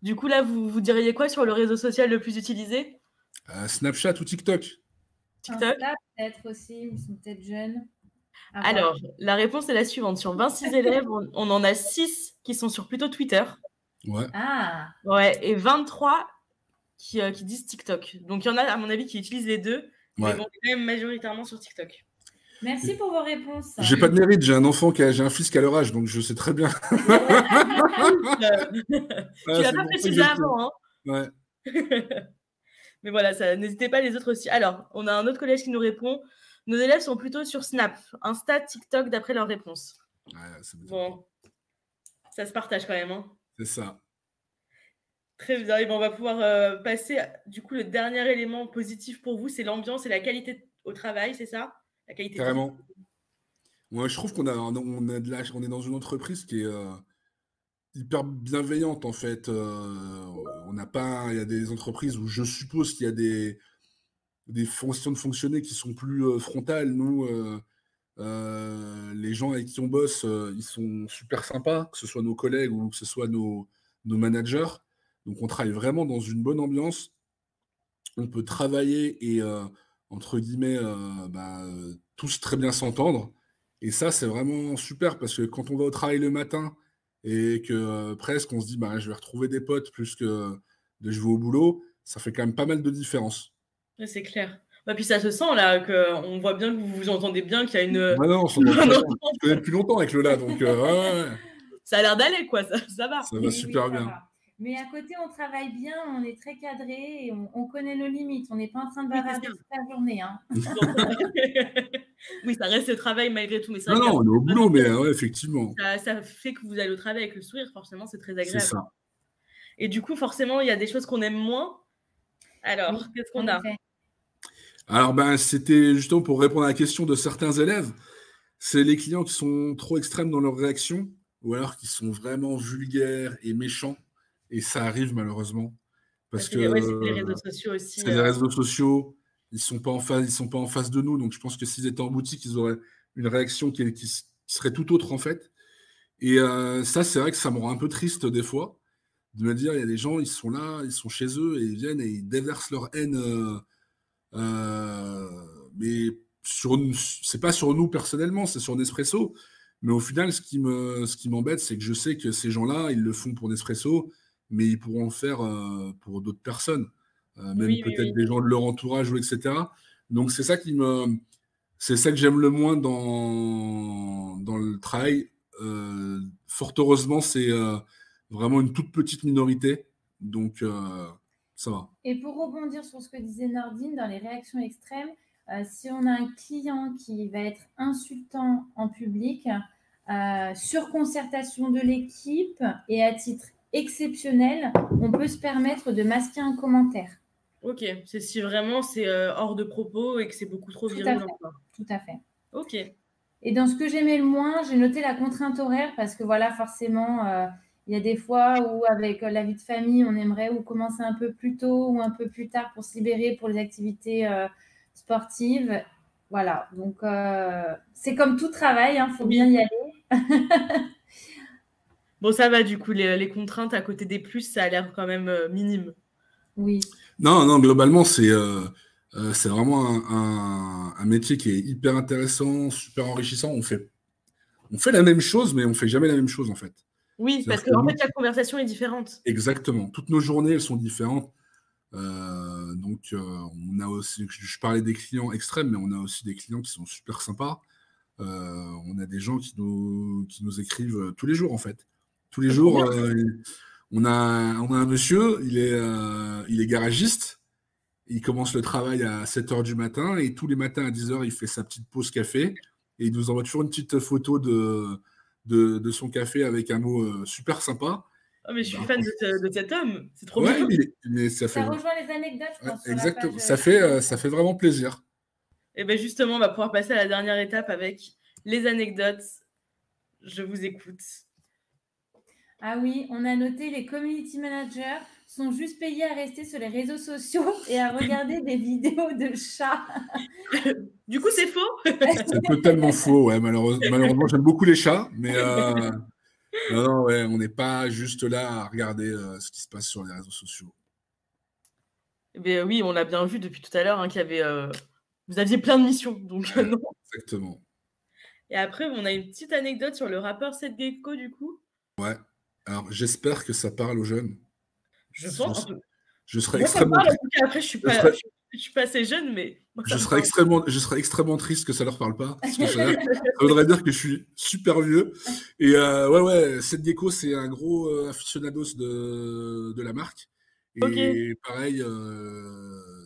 Du coup, là, vous diriez quoi sur le réseau social le plus utilisé? Snapchat ou TikTok? TikTok peut-être aussi, ils sont peut-être jeunes. Alors, la réponse est la suivante. Sur 26 élèves, on en a 6 qui sont sur plutôt Twitter. Ouais. Ouais, et 23 qui disent TikTok. Donc, il y en a, à mon avis, qui utilisent les deux, mais vont quand même majoritairement sur TikTok. Merci pour vos réponses. J'ai pas de mérite, j'ai un fils qui a leur âge, donc je sais très bien. Tu l'as pas précisé avant, hein. Ouais. Mais voilà, n'hésitez pas les autres aussi. Alors, on a un autre collège qui nous répond. Nos élèves sont plutôt sur Snap, Insta, TikTok, d'après leurs réponses. Ouais, c'est bon, ça se partage quand même. Hein. C'est ça. Très bien. Et ben, on va pouvoir passer, du coup, le dernier élément positif pour vous, c'est l'ambiance et la qualité au travail, c'est ça? La qualité de vie. Carrément. Moi, je trouve on est dans une entreprise qui est hyper bienveillante, en fait. On n'a pas, il y a des entreprises où je suppose qu'il y a des façons de fonctionner qui sont plus frontales. Nous, les gens avec qui on bosse, ils sont super sympas, que ce soit nos collègues ou que ce soit nos managers. Donc, on travaille vraiment dans une bonne ambiance. On peut travailler et, entre guillemets, tous très bien s'entendre. Et ça, c'est vraiment super parce que quand on va au travail le matin et que presque on se dit, bah, je vais retrouver des potes plus que de je vais au boulot, ça fait quand même pas mal de différence. Ouais, c'est clair. Bah, puis ça se sent là, qu'on voit bien que vous vous entendez bien, qu'il y a une Non, on s'entend très bien. Je connais depuis longtemps avec Lola, donc ouais, ça a l'air d'aller, quoi, ça va. ça va super ça bien. va. Mais à côté, on travaille bien, on est très cadré et on connaît nos limites. On n'est pas en train de Oui, c'est bavarder ça. toute la journée. Hein. Oui, ça reste le travail malgré tout, mais c'est Non, vrai que on est au boulot, mais ouais, effectivement, ça fait que vous allez au travail avec le sourire, forcément, c'est très c'est agréable. ça. Et du coup, forcément, il y a des choses qu'on aime moins. Alors, Oui, qu'est-ce en qu'on a? effet. Alors, ben, c'était justement pour répondre à la question de certains élèves. C'est les clients qui sont trop extrêmes dans leurs réactions ou alors qui sont vraiment vulgaires et méchants. Et ça arrive malheureusement Bah, parce c'est ouais, c'est les que réseaux sociaux aussi. c'est les réseaux sociaux. Ils sont pas en face de nous. Donc je pense que s'ils étaient en boutique, ils auraient une réaction qui serait tout autre en fait. Et ça, c'est vrai que ça me rend un peu triste des fois de me dire, il y a des gens, ils sont là, ils sont chez eux et ils viennent et ils déversent leur haine. Mais c'est pas sur nous personnellement, c'est sur Nespresso. Mais au final, ce qui m'embête, c'est que je sais que ces gens-là, ils le font pour Nespresso, mais ils pourront le faire pour d'autres personnes, même Oui, oui, peut-être oui. des gens de leur entourage ou etc. Donc c'est ça que j'aime le moins dans le travail. Fort heureusement, c'est vraiment une toute petite minorité, donc ça va. Et pour rebondir sur ce que disait Nordine, dans les réactions extrêmes, si on a un client qui va être insultant en public, sur concertation de l'équipe et à titre exceptionnel, on peut se permettre de masquer un commentaire. Ok, c'est si vraiment c'est hors de propos et que c'est beaucoup trop Tout à virulent. fait. Quoi. Tout à fait. Ok. Et dans ce que j'aimais le moins, j'ai noté la contrainte horaire parce que voilà, forcément, il y a des fois où avec la vie de famille, on aimerait ou commencer un peu plus tôt ou un peu plus tard pour se libérer pour les activités sportives. Voilà, donc c'est comme tout travail, il faut bien y aller. Bon, ça va du coup, les contraintes à côté des plus, ça a l'air quand même minime. Oui. Non, globalement, c'est vraiment un métier qui est hyper intéressant, super enrichissant. On fait la même chose, mais on fait jamais la même chose, en fait. Oui, parce C'est-à-dire qu'en que fait, la conversation est différente. exactement. Toutes nos journées, elles sont différentes. Donc, on a aussi, je parlais des clients extrêmes, mais on a aussi des clients qui sont super sympas. On a des gens qui nous écrivent tous les jours, en fait. Tous les jours, on a un monsieur, il est garagiste. Il commence le travail à 7 heures du matin et tous les matins à 10 heures, il fait sa petite pause café et il nous envoie toujours une petite photo de son café avec un mot super sympa. Oh, mais je suis Ben, fan de cet homme. C'est trop ouais, bien. mais ça fait, Ça rejoint les anecdotes, je pense, sur la exactement. page. Ça fait vraiment plaisir. Et bien justement, on va pouvoir passer à la dernière étape avec les anecdotes. Je vous écoute. Ah oui, on a noté les community managers sont juste payés à rester sur les réseaux sociaux et à regarder des vidéos de chats. Du coup, c'est faux. C'est totalement faux, ouais, malheureusement, j'aime beaucoup les chats, mais non, ouais, on n'est pas juste là à regarder ce qui se passe sur les réseaux sociaux. Mais oui, on l'a bien vu depuis tout à l'heure qu'il y avait. Vous aviez plein de missions, donc Ouais, non. exactement. Et après, on a une petite anecdote sur le rappeur Seth Gecko, du coup. Ouais. Alors, j'espère que ça parle aux jeunes. Je pense. Je serais Moi, ça me extrêmement parle. triste. En tout cas, après, je suis pas assez jeune, mais moi, ça me parle. Je serais extrêmement triste que ça leur parle pas. Parce que ça voudrait dire que je suis super vieux. Et ouais, Seth Gecko, c'est un gros aficionados de la marque. Et pareil,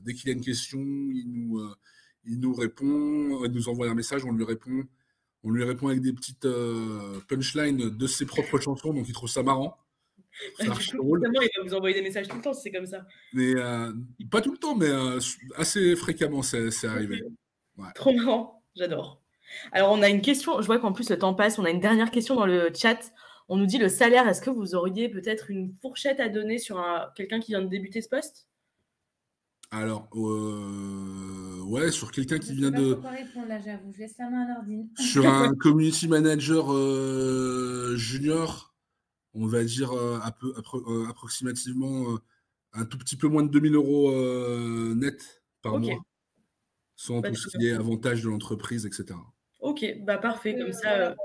dès qu'il y a une question, il nous répond, il nous envoie un message, on lui répond. On lui répond avec des petites punchlines de ses propres chansons, donc il trouve ça marrant. C'est Du archi coup, drôle. forcément, il va vous envoyer des messages tout le temps si c'est comme ça. Mais pas tout le temps, mais assez fréquemment, c'est arrivé. Ok. Ouais. Trop marrant, j'adore. Alors, on a une question, je vois qu'en plus le temps passe, on a une dernière question dans le chat. On nous dit le salaire, est-ce que vous auriez peut-être une fourchette à donner sur quelqu'un qui vient de débuter ce poste? Alors, ouais, sur quelqu'un Je qui ne vient sais pas de... trop quoi répondre là, j'avoue. Je laisse la main à Nordine. Sur un community manager junior, on va dire approximativement un tout petit peu moins de 2000 euros net par Ok, mois, sans bah, tout très ce bien. qui est avantage de l'entreprise, etc. Ok, bah parfait, comme ça. Voilà.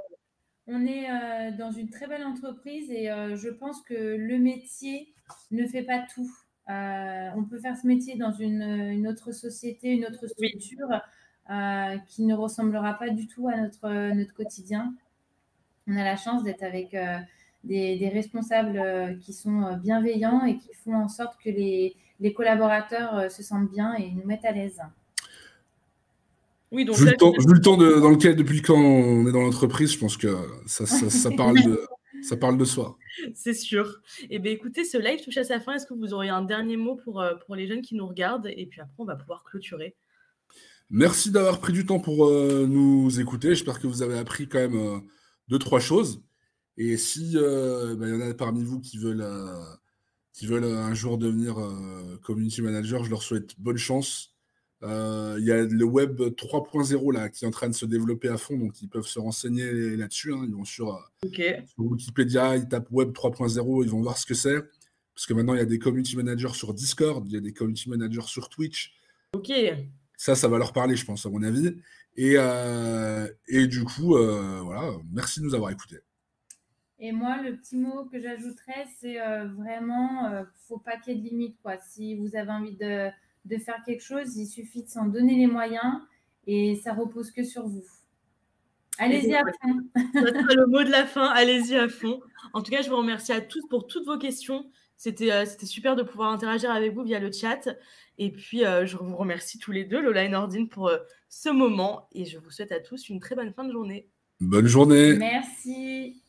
On est dans une très belle entreprise et je pense que le métier ne fait pas tout. On peut faire ce métier dans une autre société, une autre Oui. structure qui ne ressemblera pas du tout à notre quotidien. On a la chance d'être avec des responsables qui sont bienveillants et qui font en sorte que les collaborateurs se sentent bien et nous mettent à l'aise. Oui, donc Vu là, le temps, dans lequel, depuis quand on est dans l'entreprise, je pense que ça parle de soi. c'est sûr. Et bien, écoutez, ce live touche à sa fin. Est-ce que vous auriez un dernier mot pour les jeunes qui nous regardent? Et puis après, on va pouvoir clôturer. Merci d'avoir pris du temps pour nous écouter. J'espère que vous avez appris quand même 2-3 choses. Et si y en a parmi vous qui veulent un jour devenir community manager, je leur souhaite bonne chance. Il y a le web 3.0 là, qui est en train de se développer à fond, donc ils peuvent se renseigner là-dessus. Hein. Ils vont sur Wikipédia, ils tapent web 3.0, ils vont voir ce que c'est. Parce que maintenant, il y a des community managers sur Discord, il y a des community managers sur Twitch. Ok. Ça va leur parler, je pense, à mon avis. Et du coup, voilà, merci de nous avoir écoutés. Et moi, le petit mot que j'ajouterais, c'est vraiment, faut pas qu'il y ait de limite, quoi. Si vous avez envie de faire quelque chose, il suffit de s'en donner les moyens et ça repose que sur vous. Allez-y à fond. Ça sera le mot de la fin. Allez-y à fond. En tout cas, je vous remercie à tous pour toutes vos questions. C'était super de pouvoir interagir avec vous via le chat. Et puis, je vous remercie tous les deux, Lola et Nordine, pour ce moment. Et je vous souhaite à tous une très bonne fin de journée. Bonne journée. Merci.